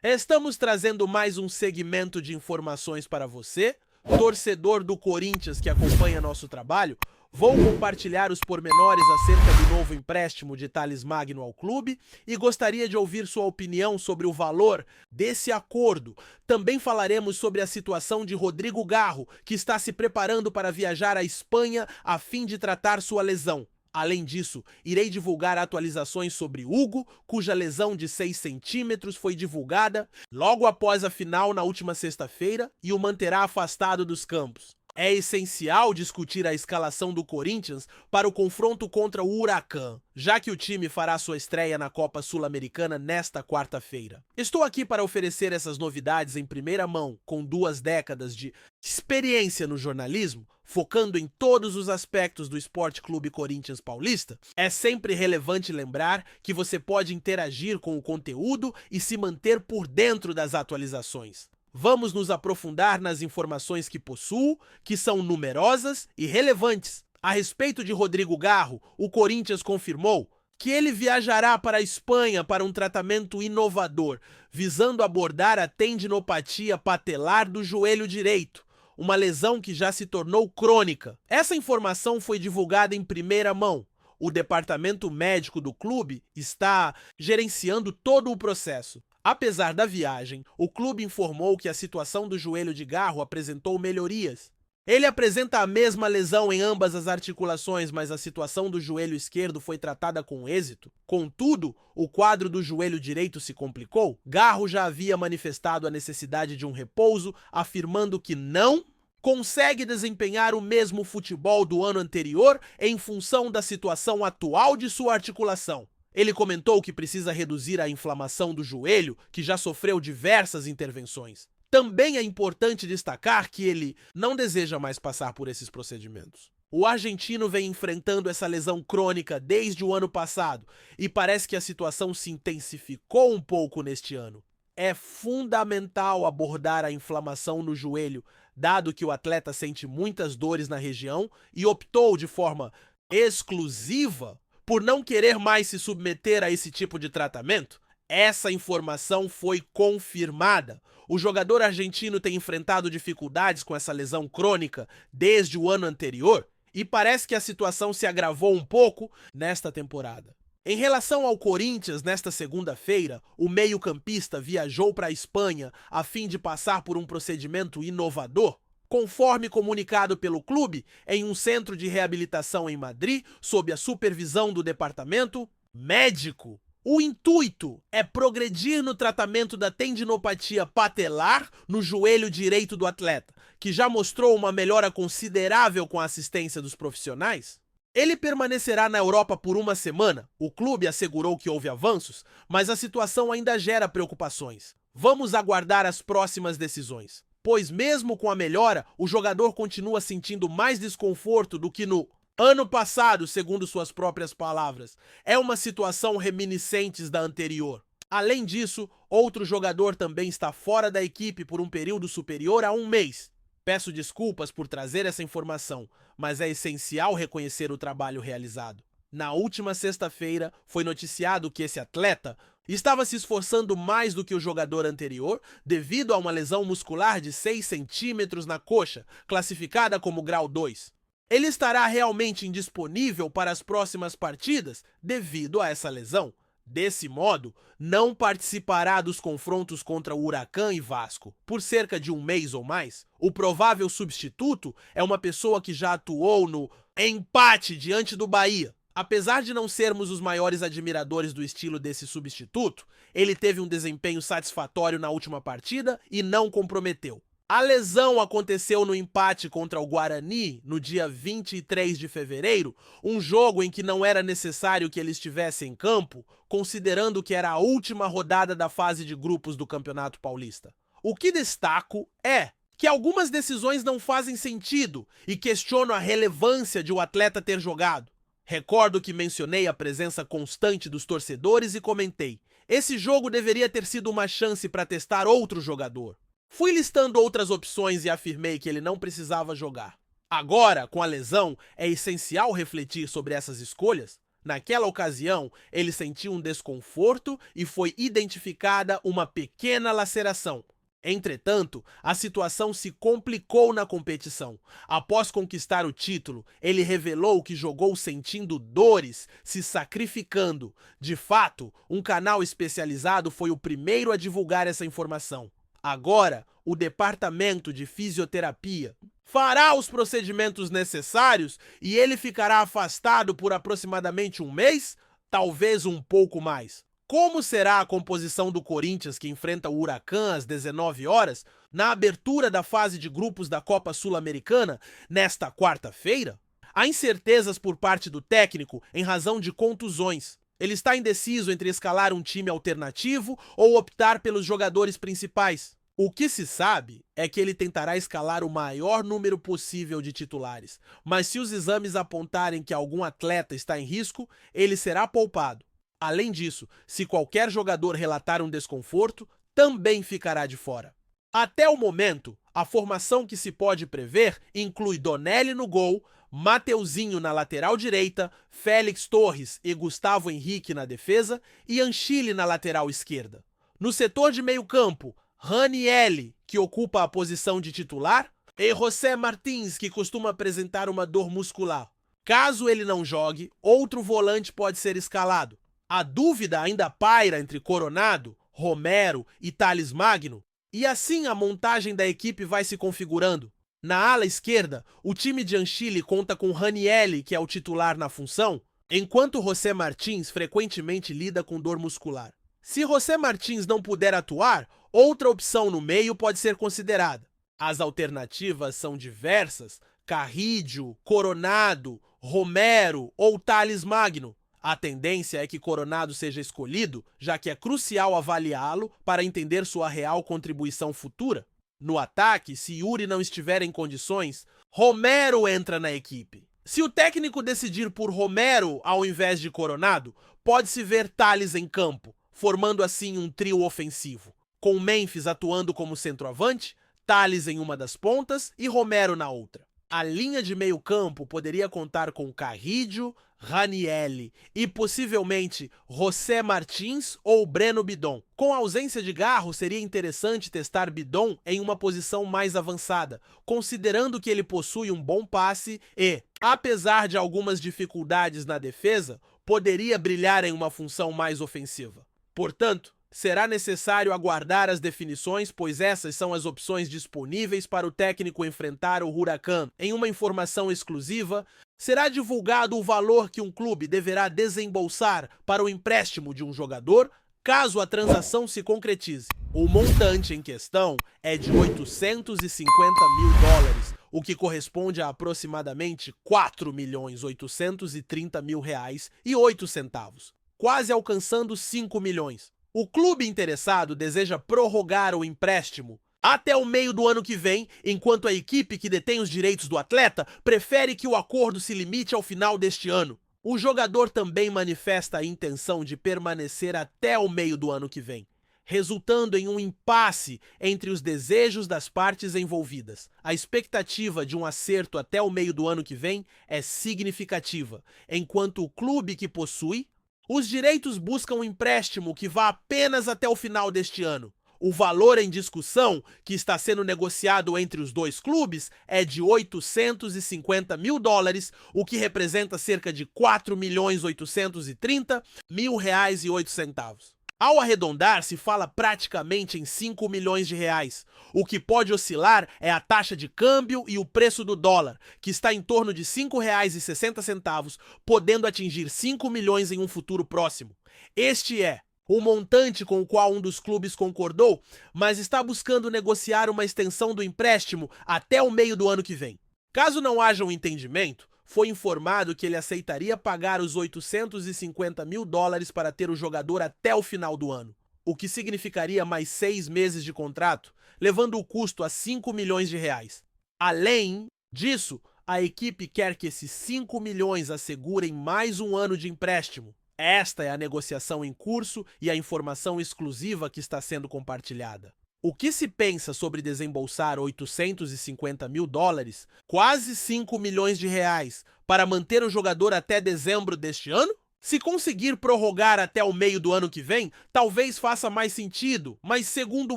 Estamos trazendo mais um segmento de informações para você, torcedor do Corinthians que acompanha nosso trabalho. Vou compartilhar os pormenores acerca do novo empréstimo de Thales Magno ao clube e gostaria de ouvir sua opinião sobre o valor desse acordo. Também falaremos sobre a situação de Rodrigo Garro, que está se preparando para viajar à Espanha a fim de tratar sua lesão. Além disso, irei divulgar atualizações sobre Hugo, cuja lesão de 6 centímetros foi divulgada logo após a final na última sexta-feira e o manterá afastado dos campos. É essencial discutir a escalação do Corinthians para o confronto contra o Huracan, já que o time fará sua estreia na Copa Sul-Americana nesta quarta-feira. Estou aqui para oferecer essas novidades em primeira mão, com 2 décadas de experiência no jornalismo, focando em todos os aspectos do Esporte Clube Corinthians Paulista. É sempre relevante lembrar que você pode interagir com o conteúdo e se manter por dentro das atualizações. Vamos nos aprofundar nas informações que possuo, que são numerosas e relevantes. A respeito de Rodrigo Garro, o Corinthians confirmou que ele viajará para a Espanha para um tratamento inovador, visando abordar a tendinopatia patelar do joelho direito, uma lesão que já se tornou crônica. Essa informação foi divulgada em primeira mão. O departamento médico do clube está gerenciando todo o processo. Apesar da viagem, o clube informou que a situação do joelho de Garro apresentou melhorias. Ele apresenta a mesma lesão em ambas as articulações, mas a situação do joelho esquerdo foi tratada com êxito. Contudo, o quadro do joelho direito se complicou. Garro já havia manifestado a necessidade de um repouso, afirmando que não consegue desempenhar o mesmo futebol do ano anterior em função da situação atual de sua articulação. Ele comentou que precisa reduzir a inflamação do joelho, que já sofreu diversas intervenções. Também é importante destacar que ele não deseja mais passar por esses procedimentos. O argentino vem enfrentando essa lesão crônica desde o ano passado e parece que a situação se intensificou um pouco neste ano. É fundamental abordar a inflamação no joelho, dado que o atleta sente muitas dores na região e optou de forma exclusiva por não querer mais se submeter a esse tipo de tratamento. Essa informação foi confirmada. O jogador argentino tem enfrentado dificuldades com essa lesão crônica desde o ano anterior e parece que a situação se agravou um pouco nesta temporada. Em relação ao Corinthians, nesta segunda-feira, o meio-campista viajou para a Espanha a fim de passar por um procedimento inovador. Conforme comunicado pelo clube, em um centro de reabilitação em Madrid, sob a supervisão do departamento médico. O intuito é progredir no tratamento da tendinopatia patelar no joelho direito do atleta, que já mostrou uma melhora considerável com a assistência dos profissionais. Ele permanecerá na Europa por uma semana. O clube assegurou que houve avanços, mas a situação ainda gera preocupações. Vamos aguardar as próximas decisões, pois mesmo com a melhora, o jogador continua sentindo mais desconforto do que no ano passado, segundo suas próprias palavras. É uma situação reminiscentes da anterior. Além disso, outro jogador também está fora da equipe por um período superior a 1 mês. Peço desculpas por trazer essa informação, mas é essencial reconhecer o trabalho realizado. Na última sexta-feira, foi noticiado que esse atleta estava se esforçando mais do que o jogador anterior devido a uma lesão muscular de 6 centímetros na coxa, classificada como grau 2. Ele estará realmente indisponível para as próximas partidas devido a essa lesão. Desse modo, não participará dos confrontos contra o Huracan e Vasco por cerca de 1 mês ou mais. O provável substituto é uma pessoa que já atuou no empate diante do Bahia. Apesar de não sermos os maiores admiradores do estilo desse substituto, ele teve um desempenho satisfatório na última partida e não comprometeu. A lesão aconteceu no empate contra o Guarani no dia 23 de fevereiro, um jogo em que não era necessário que ele estivesse em campo, considerando que era a última rodada da fase de grupos do Campeonato Paulista. O que destaco é que algumas decisões não fazem sentido e questiono a relevância de o atleta ter jogado. Recordo que mencionei a presença constante dos torcedores e comentei: esse jogo deveria ter sido uma chance para testar outro jogador. Fui listando outras opções e afirmei que ele não precisava jogar. Agora, com a lesão, é essencial refletir sobre essas escolhas. Naquela ocasião, ele sentiu um desconforto e foi identificada uma pequena laceração. Entretanto, a situação se complicou na competição. Após conquistar o título, ele revelou que jogou sentindo dores, se sacrificando. De fato, um canal especializado foi o primeiro a divulgar essa informação. Agora, o departamento de fisioterapia fará os procedimentos necessários e ele ficará afastado por aproximadamente um mês, talvez um pouco mais. Como será a composição do Corinthians que enfrenta o Huracan às 19 horas na abertura da fase de grupos da Copa Sul-Americana nesta quarta-feira? Há incertezas por parte do técnico em razão de contusões. Ele está indeciso entre escalar um time alternativo ou optar pelos jogadores principais. O que se sabe é que ele tentará escalar o maior número possível de titulares, mas se os exames apontarem que algum atleta está em risco, ele será poupado. Além disso, se qualquer jogador relatar um desconforto, também ficará de fora. Até o momento, a formação que se pode prever inclui Donelli no gol, Mateuzinho na lateral direita, Félix Torres e Gustavo Henrique na defesa e Anchille na lateral esquerda. No setor de meio campo, Ranieri, que ocupa a posição de titular, e José Martins, que costuma apresentar uma dor muscular. Caso ele não jogue, outro volante pode ser escalado. A dúvida ainda paira entre Coronado, Romero e Thales Magno, e assim a montagem da equipe vai se configurando. Na ala esquerda, o time de Anchille conta com Ranieri, que é o titular na função, enquanto José Martins frequentemente lida com dor muscular. Se José Martins não puder atuar, outra opção no meio pode ser considerada. As alternativas são diversas: Carrídio, Coronado, Romero ou Thales Magno. A tendência é que Coronado seja escolhido, já que é crucial avaliá-lo para entender sua real contribuição futura. No ataque, se Yuri não estiver em condições, Romero entra na equipe. Se o técnico decidir por Romero ao invés de Coronado, pode-se ver Thales em campo, formando assim um trio ofensivo, com Memphis atuando como centroavante, Thales em uma das pontas e Romero na outra. A linha de meio campo poderia contar com Carrídio, Ranieri e possivelmente José Martins ou Breno Bidon. Com a ausência de Garro, seria interessante testar Bidon em uma posição mais avançada, considerando que ele possui um bom passe e, apesar de algumas dificuldades na defesa, poderia brilhar em uma função mais ofensiva. Portanto, será necessário aguardar as definições, pois essas são as opções disponíveis para o técnico enfrentar o Huracan. Em uma informação exclusiva, será divulgado o valor que um clube deverá desembolsar para o empréstimo de um jogador, caso a transação se concretize. O montante em questão é de 850 mil dólares, o que corresponde a aproximadamente 4.830.000 reais e 8 centavos, quase alcançando 5 milhões. O clube interessado deseja prorrogar o empréstimo até o meio do ano que vem, enquanto a equipe que detém os direitos do atleta prefere que o acordo se limite ao final deste ano. O jogador também manifesta a intenção de permanecer até o meio do ano que vem, resultando em um impasse entre os desejos das partes envolvidas. A expectativa de um acerto até o meio do ano que vem é significativa, enquanto o clube que possui os direitos buscam um empréstimo que vá apenas até o final deste ano. O valor em discussão, que está sendo negociado entre os dois clubes, é de 850 mil dólares, o que representa cerca de 4.830.000 reais e 8 centavos. Ao arredondar, se fala praticamente em 5 milhões de reais. O que pode oscilar é a taxa de câmbio e o preço do dólar, que está em torno de R$ 5,60, podendo atingir 5 milhões em um futuro próximo. Este é o montante com o qual um dos clubes concordou, mas está buscando negociar uma extensão do empréstimo até o meio do ano que vem. Caso não haja um entendimento, foi informado que ele aceitaria pagar os 850 mil dólares para ter o jogador até o final do ano, o que significaria mais 6 meses de contrato, levando o custo a 5 milhões de reais. Além disso, a equipe quer que esses 5 milhões assegurem mais um ano de empréstimo. Esta é a negociação em curso e a informação exclusiva que está sendo compartilhada. O que se pensa sobre desembolsar 850 mil dólares, quase 5 milhões de reais, para manter o jogador até dezembro deste ano? Se conseguir prorrogar até o meio do ano que vem, talvez faça mais sentido, mas segundo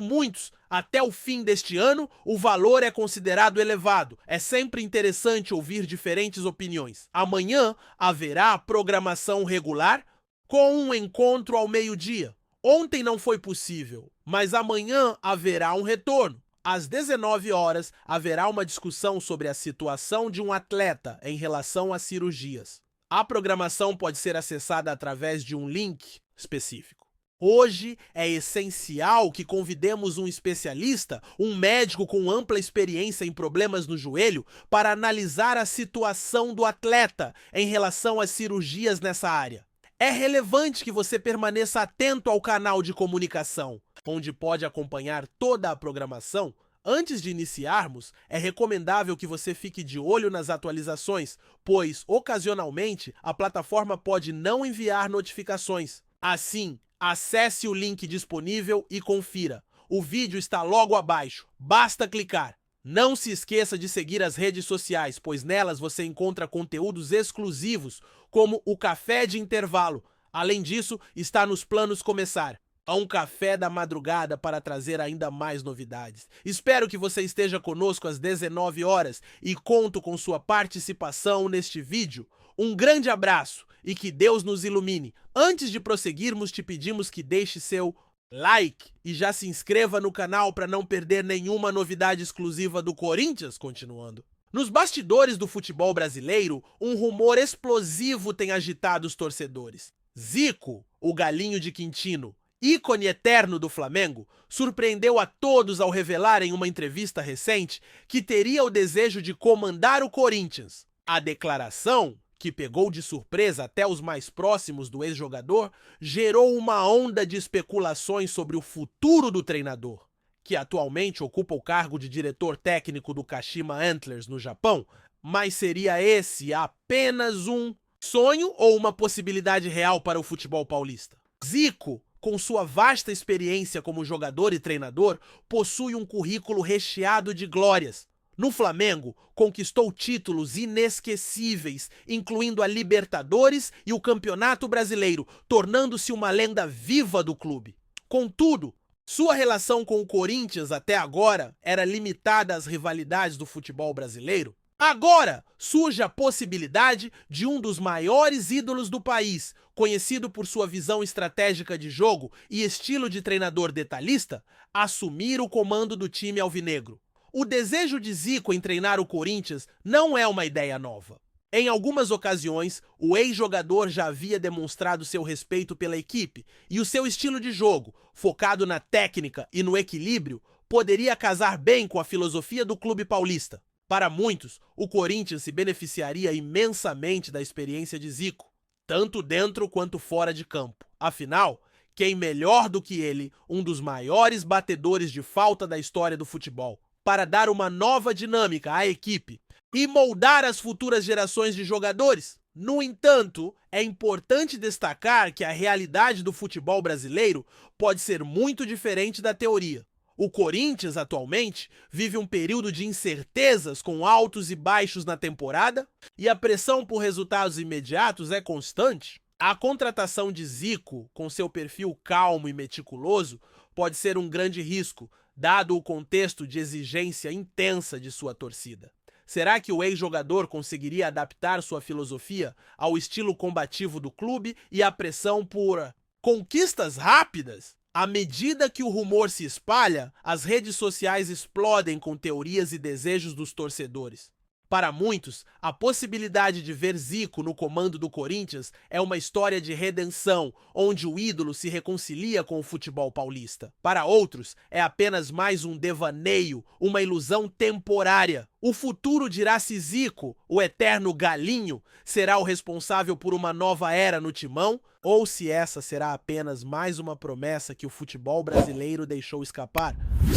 muitos, até o fim deste ano, o valor é considerado elevado. É sempre interessante ouvir diferentes opiniões. Amanhã haverá programação regular com um encontro ao meio-dia. Ontem não foi possível, mas amanhã haverá um retorno. Às 19 horas, haverá uma discussão sobre a situação de um atleta em relação às cirurgias. A programação pode ser acessada através de um link específico. Hoje é essencial que convidemos um especialista, um médico com ampla experiência em problemas no joelho, para analisar a situação do atleta em relação às cirurgias nessa área. É relevante que você permaneça atento ao canal de comunicação, onde pode acompanhar toda a programação. Antes de iniciarmos, é recomendável que você fique de olho nas atualizações, pois, ocasionalmente, a plataforma pode não enviar notificações. Assim, acesse o link disponível e confira. O vídeo está logo abaixo, basta clicar. Não se esqueça de seguir as redes sociais, pois nelas você encontra conteúdos exclusivos, como o Café de Intervalo. Além disso, está nos planos começar a um café da madrugada para trazer ainda mais novidades. Espero que você esteja conosco às 19 horas e conto com sua participação neste vídeo. Um grande abraço e que Deus nos ilumine. Antes de prosseguirmos, te pedimos que deixe seu like e já se inscreva no canal para não perder nenhuma novidade exclusiva do Corinthians. Continuando. Nos bastidores do futebol brasileiro, um rumor explosivo tem agitado os torcedores. Zico, o galinho de Quintino, ícone eterno do Flamengo, surpreendeu a todos ao revelar em uma entrevista recente que teria o desejo de comandar o Corinthians. A declaração, que pegou de surpresa até os mais próximos do ex-jogador, gerou uma onda de especulações sobre o futuro do treinador, que atualmente ocupa o cargo de diretor técnico do Kashima Antlers no Japão. Mas seria esse apenas um sonho ou uma possibilidade real para o futebol paulista? Zico, com sua vasta experiência como jogador e treinador, possui um currículo recheado de glórias. No Flamengo, conquistou títulos inesquecíveis, incluindo a Libertadores e o Campeonato Brasileiro, tornando-se uma lenda viva do clube. Contudo, sua relação com o Corinthians até agora era limitada às rivalidades do futebol brasileiro. Agora surge a possibilidade de um dos maiores ídolos do país, conhecido por sua visão estratégica de jogo e estilo de treinador detalhista, assumir o comando do time alvinegro. O desejo de Zico em treinar o Corinthians não é uma ideia nova. Em algumas ocasiões, o ex-jogador já havia demonstrado seu respeito pela equipe e o seu estilo de jogo, focado na técnica e no equilíbrio, poderia casar bem com a filosofia do clube paulista. Para muitos, o Corinthians se beneficiaria imensamente da experiência de Zico, tanto dentro quanto fora de campo. Afinal, quem melhor do que ele, um dos maiores batedores de falta da história do futebol, para dar uma nova dinâmica à equipe e moldar as futuras gerações de jogadores? No entanto, é importante destacar que a realidade do futebol brasileiro pode ser muito diferente da teoria. O Corinthians, atualmente, vive um período de incertezas com altos e baixos na temporada e a pressão por resultados imediatos é constante. A contratação de Zico, com seu perfil calmo e meticuloso, pode ser um grande risco, dado o contexto de exigência intensa de sua torcida. Será que o ex-jogador conseguiria adaptar sua filosofia ao estilo combativo do clube e à pressão por conquistas rápidas? À medida que o rumor se espalha, as redes sociais explodem com teorias e desejos dos torcedores. Para muitos, a possibilidade de ver Zico no comando do Corinthians é uma história de redenção, onde o ídolo se reconcilia com o futebol paulista. Para outros, é apenas mais um devaneio, uma ilusão temporária. O futuro dirá se Zico, o eterno galinho, será o responsável por uma nova era no timão, ou se essa será apenas mais uma promessa que o futebol brasileiro deixou escapar.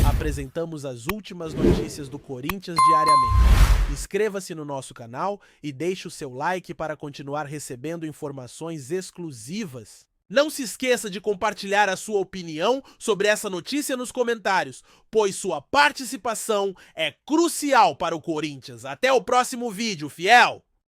Apresentamos as últimas notícias do Corinthians diariamente. Inscreva-se no nosso canal e deixe o seu like para continuar recebendo informações exclusivas. Não se esqueça de compartilhar a sua opinião sobre essa notícia nos comentários, pois sua participação é crucial para o Corinthians. Até o próximo vídeo, fiel!